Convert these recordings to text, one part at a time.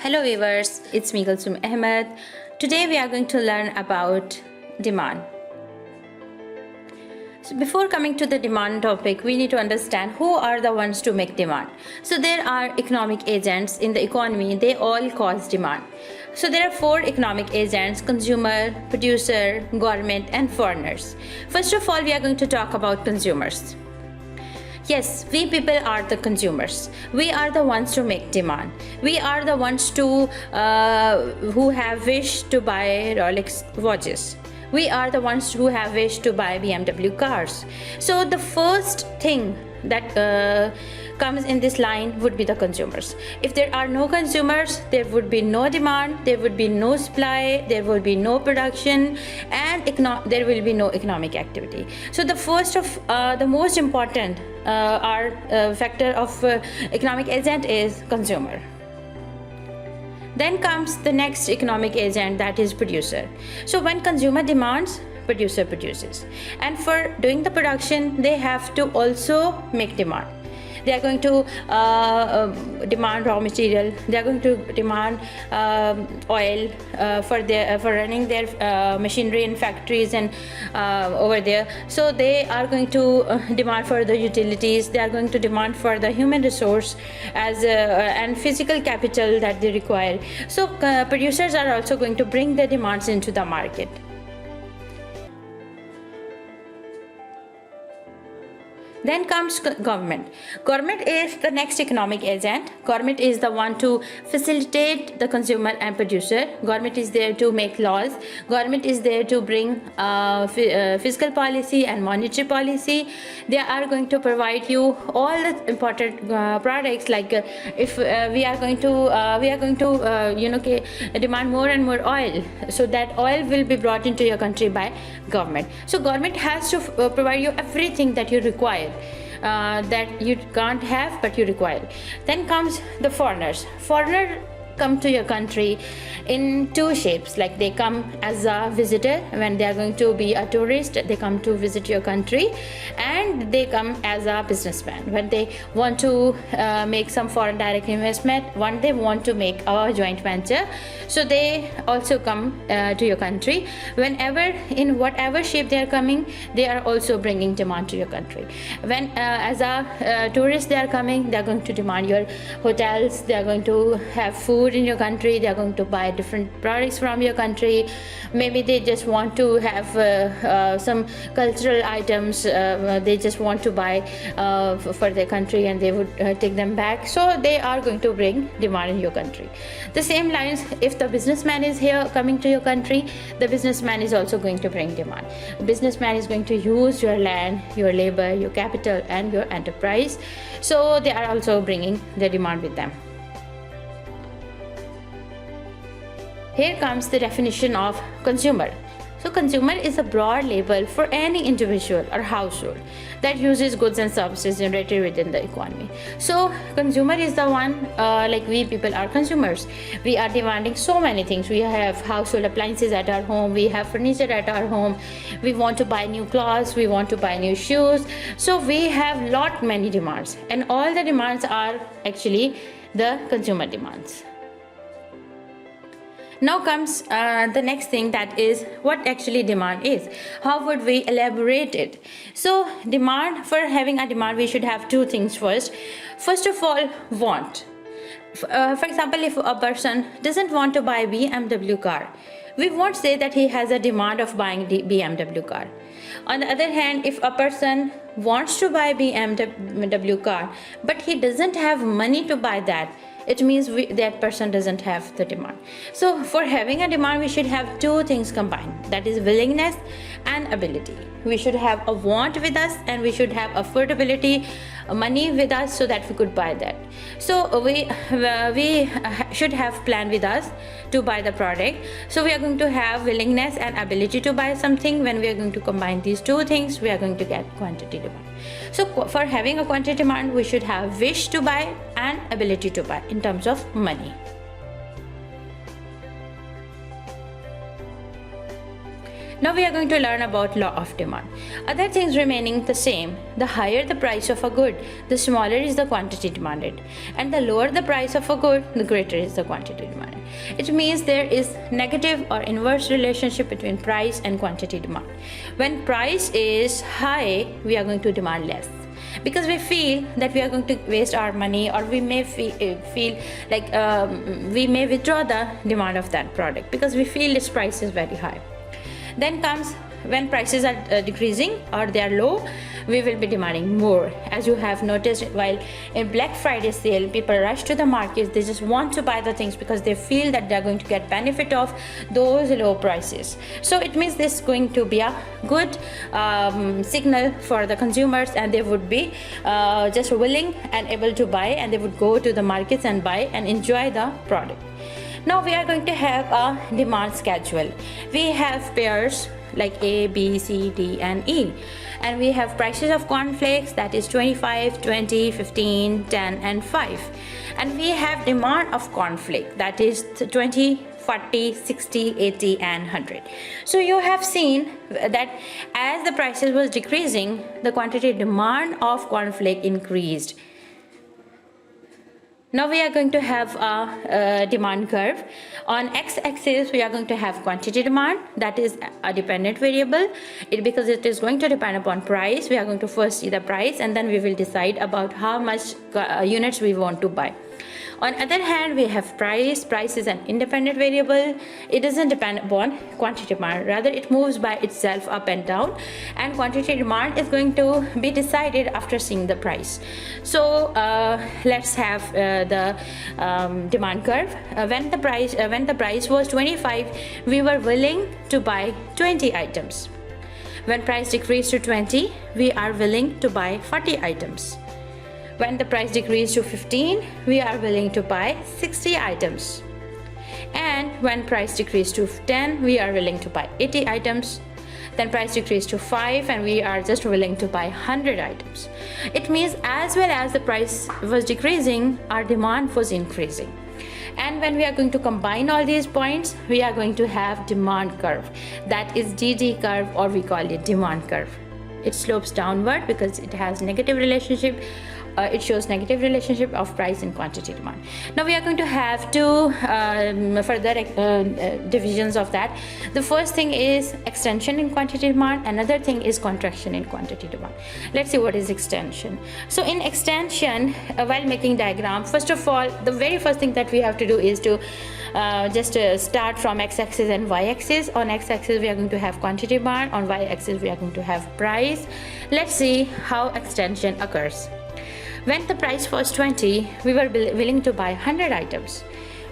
Hello viewers, it's me Kulsum Ahmed. Today we are going to learn about demand. So before coming to the demand topic, we need to understand who are the ones to make demand. So there are economic agents in the economy, they all cause demand. So there are four economic agents: consumer, producer, government and foreigners. First of all, we are going to talk about consumers. Yes, we people are the consumers. We are the ones to make demand. We are the ones who have wish to buy Rolex watches. We are the ones who have wish to buy BMW cars. So the first thing that comes in this line would be the consumers. If there are no consumers, there would be no demand, there would be no supply, there would be no production, and there will be no economic activity. So the most important factor of economic agent is consumer. Then comes the next economic agent, that is producer. So when consumer demands, producer produces. And for doing the production, they have to also make demand. They are going to demand raw material. They are going to demand oil for running their machinery and factories and over there. So they are going to demand for the utilities. They are going to demand for the human resource and physical capital that they require. So producers are also going to bring their demands into the market. Then comes government. Government is the next economic agent. Government is the one to facilitate the consumer and producer. Government is there to make laws. Government is there to bring fiscal policy and monetary policy. They are going to provide you all the important products. Like if we are going to demand more and more oil, so that oil will be brought into your country by government. So government has to provide you everything that you require. That you can't have but you require. Then comes the foreigners. Foreigner come to your country in two shapes. Like they come as a visitor when they are going to be a tourist, they come to visit your country, and they come as a businessman when they want to make some foreign direct investment, when they want to make a joint venture. So they also come to your country. Whenever, in whatever shape they are coming, they are also bringing demand to your country. When as a tourist they are coming, they are going to demand your hotels, they are going to have food in your country, they are going to buy different products from your country. Maybe they just want to have some cultural items, they just want to buy for their country, and they would take them back. So they are going to bring demand in your country. The same lines, if the businessman is here coming to your country, the businessman is also going to bring demand. The businessman is going to use your land, your labor, your capital and your enterprise. So they are also bringing the demand with them. Here comes the definition of consumer. So consumer is a broad label for any individual or household that uses goods and services generated within the economy. So consumer is the one, like we people are consumers. We are demanding so many things. We have household appliances at our home, we have furniture at our home, we want to buy new clothes, we want to buy new shoes. So we have many demands, and all the demands are actually the consumer demands. Now comes the next thing, that is what actually demand is. How would we elaborate it? So demand, for having a demand, we should have two things first. First of all, want. For example, if a person doesn't want to buy BMW car, we won't say that he has a demand of buying the BMW car. On the other hand, if a person wants to buy BMW car, but he doesn't have money to buy that, it means that person doesn't have the demand. So for having a demand, we should have two things combined, that is willingness and ability. We should have a want with us, and we should have affordability, money with us, so that we could buy that. So we should have plan with us to buy the product. So we are going to have willingness and ability to buy something. When we are going to combine these two things, we are going to get quantity demand. So for having a quantity demand, we should have wish to buy and ability to buy in terms of money. Now we are going to learn about law of demand. Other things remaining the same. The higher the price of a good, the smaller is the quantity demanded. And the lower the price of a good, the greater is the quantity demanded. It means there is negative or inverse relationship between price and quantity demand. When price is high, we are going to demand less, because we feel that we are going to waste our money, or we may feel like we may withdraw the demand of that product because we feel its price is very high. Then comes when prices are decreasing or they are low, we will be demanding more. As you have noticed, while in Black Friday sale, people rush to the markets, they just want to buy the things because they feel that they are going to get benefit of those low prices. So it means this is going to be a good signal for the consumers, and they would be just willing and able to buy, and they would go to the markets and buy and enjoy the product. Now we are going to have a demand schedule. We have pairs like A, B, C, D, and E. And we have prices of cornflakes, that is 25, 20, 15, 10, and 5. And we have demand of cornflake, that is 20, 40, 60, 80, and 100. So you have seen that as the prices was decreasing, the quantity demand of cornflake increased. Now we are going to have a demand curve. On x-axis, we are going to have quantity demand, that is a dependent variable. Because it is going to depend upon price, we are going to first see the price, and then we will decide about how much units we want to buy. On other hand, we have price. Price is an independent variable. It doesn't depend upon quantity demand. Rather, it moves by itself up and down, and quantity demand is going to be decided after seeing the price. So let's have the demand curve. When the price was 25, we were willing to buy 20 items. When price decreased to 20, we are willing to buy 40 items. When the price decreased to 15, we are willing to buy 60 items. And when price decreased to 10, we are willing to buy 80 items. Then price decreased to 5, and we are just willing to buy 100 items. It means as well as the price was decreasing, our demand was increasing. And when we are going to combine all these points, we are going to have demand curve. That is DD curve, or we call it demand curve. It slopes downward because it has negative relationship. It shows negative relationship of price and quantity demand. Now we are going to have two further divisions of that. The first thing is extension in quantity demand. Another thing is contraction in quantity demand. Let's see what is extension. So in extension, while making diagram, first of all, the very first thing that we have to do is to start from x-axis and y-axis. On x-axis, we are going to have quantity demand. On y-axis, we are going to have price. Let's see how extension occurs. When the price was 20, we were willing to buy 100 items.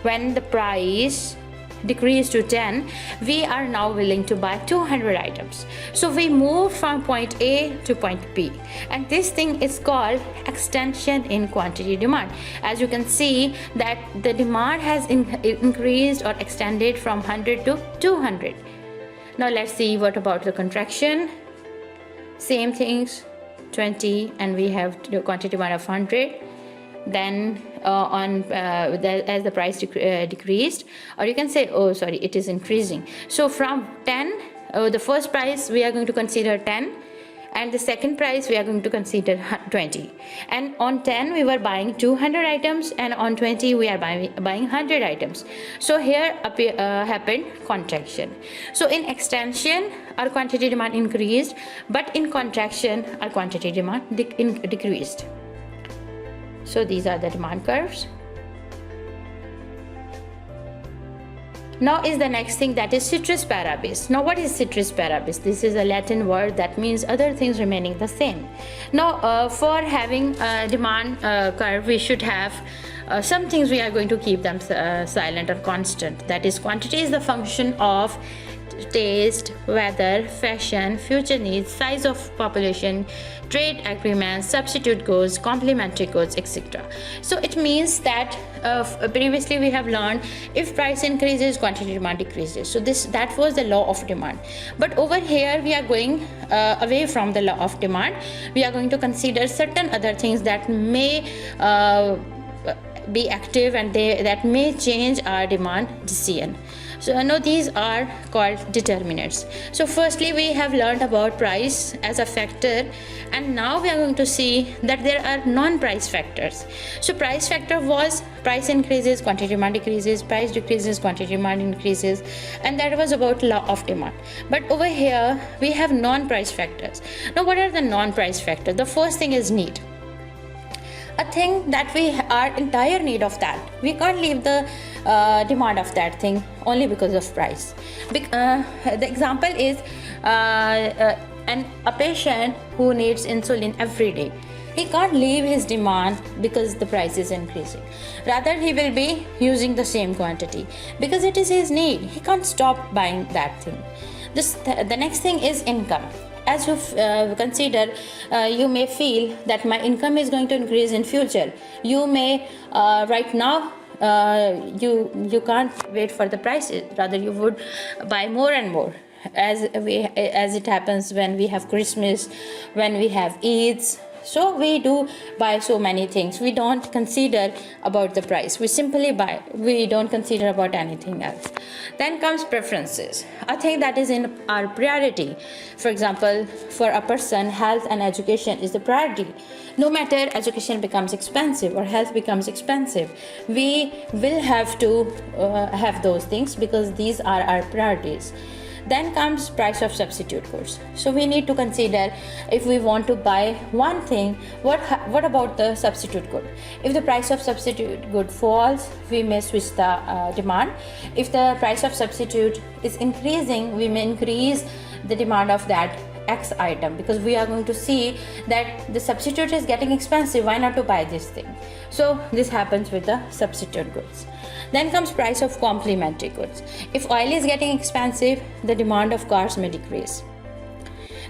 When the price decreased to 10, we are now willing to buy 200 items. So we moved from point A to point B. And this thing is called extension in quantity demand. As you can see that the demand has increased or extended from 100 to 200. Now let's see what about the contraction. Same things. 20, and we have the quantity demand of 100. Then as the price decreased, or you can say, oh sorry, it is increasing. So from 10, the first price we are going to consider 10, and the second price we are going to consider 20. And on 10 we were buying 200 items, and on 20 we are buying 100 items. So here happened contraction. So in extension, our quantity demand increased, but in contraction, our quantity demand decreased. So these are the demand curves. Now is the next thing, that is ceteris paribus. Now what is ceteris paribus? This is a Latin word that means other things remaining the same. Now for having a demand curve, we should have some things we are going to keep them silent or constant. That is, quantity is the function of taste, weather, fashion, future needs, size of population, trade agreements, substitute goods, complementary goods, etc. So it means that previously we have learned if price increases, quantity demand decreases. So that was the law of demand. But over here we are going away from the law of demand. We are going to consider certain other things that may be active, and that may change our demand decision. So now these are called determinants. So firstly, we have learned about price as a factor, and now we are going to see that there are non-price factors. So price factor was price increases, quantity demand decreases, price decreases, quantity demand increases, and that was about law of demand. But over here we have non-price factors. Now what are the non-price factors? The first thing is need. A thing that we are entire need of, that we can't leave the demand of that thing only because of price. The example is a patient who needs insulin every day. He can't leave his demand because the price is increasing. Rather, he will be using the same quantity because it is his need. He can't stop buying that thing. The next thing is income. As you consider, you may feel that my income is going to increase in future. You may right now you can't wait for the prices. Rather, you would buy more and more, as it happens when we have Christmas, when we have Eids. So we do buy so many things. We don't consider about the price. We simply buy. We don't consider about anything else. Then comes preferences, a thing that is in our priority. For example, for a person, health and education is the priority. No matter education becomes expensive or health becomes expensive, we will have to have those things because these are our priorities. Then comes price of substitute goods. So we need to consider, if we want to buy one thing, what about the substitute good? If the price of substitute good falls, we may switch the demand. If the price of substitute is increasing, we may increase the demand of that X item, because we are going to see that the substitute is getting expensive. Why not to buy this thing? So this happens with the substitute goods. Then comes price of complementary goods. If oil is getting expensive, the demand of cars may decrease.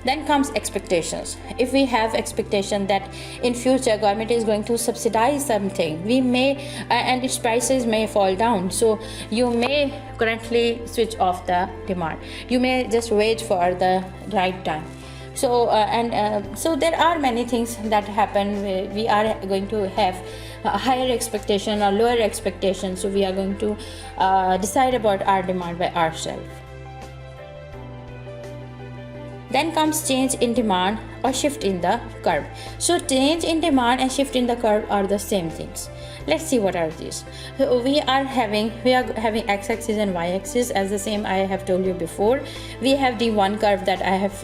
Then comes expectations. If we have expectation that in future government is going to subsidize something, we may and its prices may fall down. So you may currently switch off the demand. You may just wait for the right time. So so there are many things that happen. We are going to have a higher expectation or lower expectation. So we are going to decide about our demand by ourselves. Then comes change in demand or shift in the curve. So change in demand and shift in the curve are the same things. Let's see what are these. So we are having x-axis and y-axis as the same I have told you before. We have the one curve that I have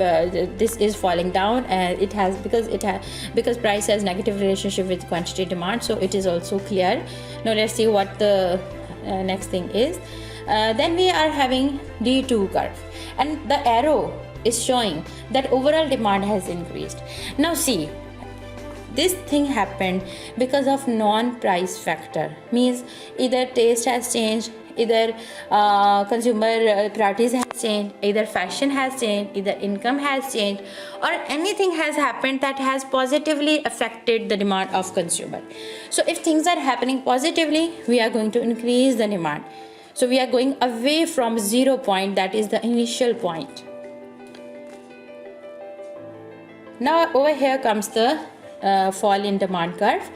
this is falling down, and it has because price has negative relationship with quantity demand, so it is also clear. Now let's see what the next thing is. Then we are having D2 curve, and the arrow is showing that overall demand has increased. Now see, this thing happened because of non-price factor, means either taste has changed, either consumer priorities have changed, either fashion has changed, either income has changed, or anything has happened that has positively affected the demand of consumer. So if things are happening positively, we are going to increase the demand. So we are going away from 0 point, that is the initial point. Now over here comes the fall in demand curve.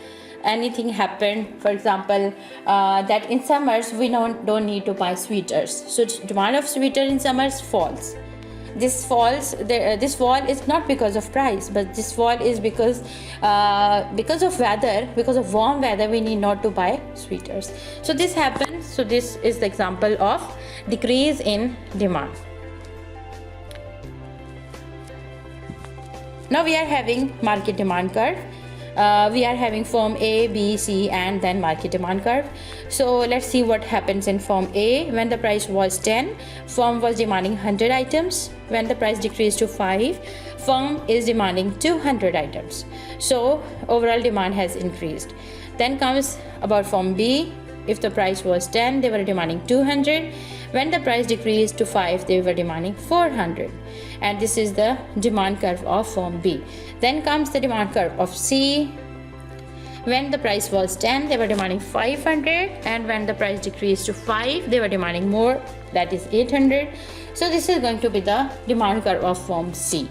Anything happened, for example, that in summers we don't need to buy sweaters, so demand of sweater in summers falls. This fall is not because of price, but this fall is because of weather. Because of warm weather, we need not to buy sweaters. So this happens. So this is the example of decrease in demand. Now we are having market demand curve. We are having form A, B, C, and then market demand curve. So let's see what happens in form A. When the price was 10, firm was demanding 100 items. When the price decreased to 5, firm is demanding 200 items. So overall demand has increased. Then comes about form B. If the price was 10, they were demanding 200. When the price decreased to 5, they were demanding 400. And this is the demand curve of form B. Then comes the demand curve of C. When the price was 10, they were demanding 500, and when the price decreased to 5, they were demanding more, that is 800. So this is going to be the demand curve of form C.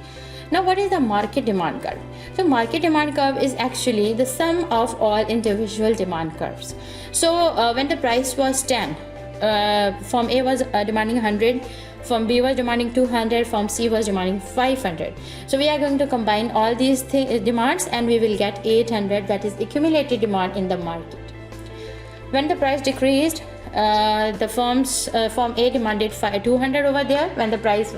Now what is the market demand curve? So market demand curve is actually the sum of all individual demand curves. So when the price was 10, firm A was demanding 100, firm B was demanding 200, firm C was demanding 500. So we are going to combine all these demands and we will get 800, that is accumulated demand in the market. When the price decreased, the firm A demanded 200 over there when the price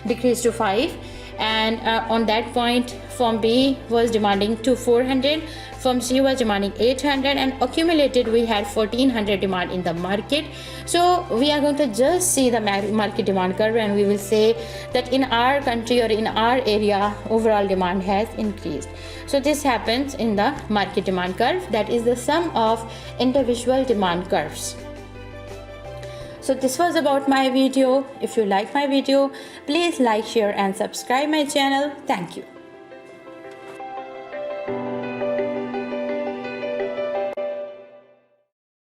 decreased to 5, and on that point firm B was demanding 400, firm C was demanding 800, and accumulated we had 1400 demand in the market. So we are going to just see the market demand curve and we will say that in our country or in our area overall demand has increased. So this happens in the market demand curve, that is the sum of individual demand curves. So this was about my video. If you like my video, please like, share and subscribe my channel. Thank you.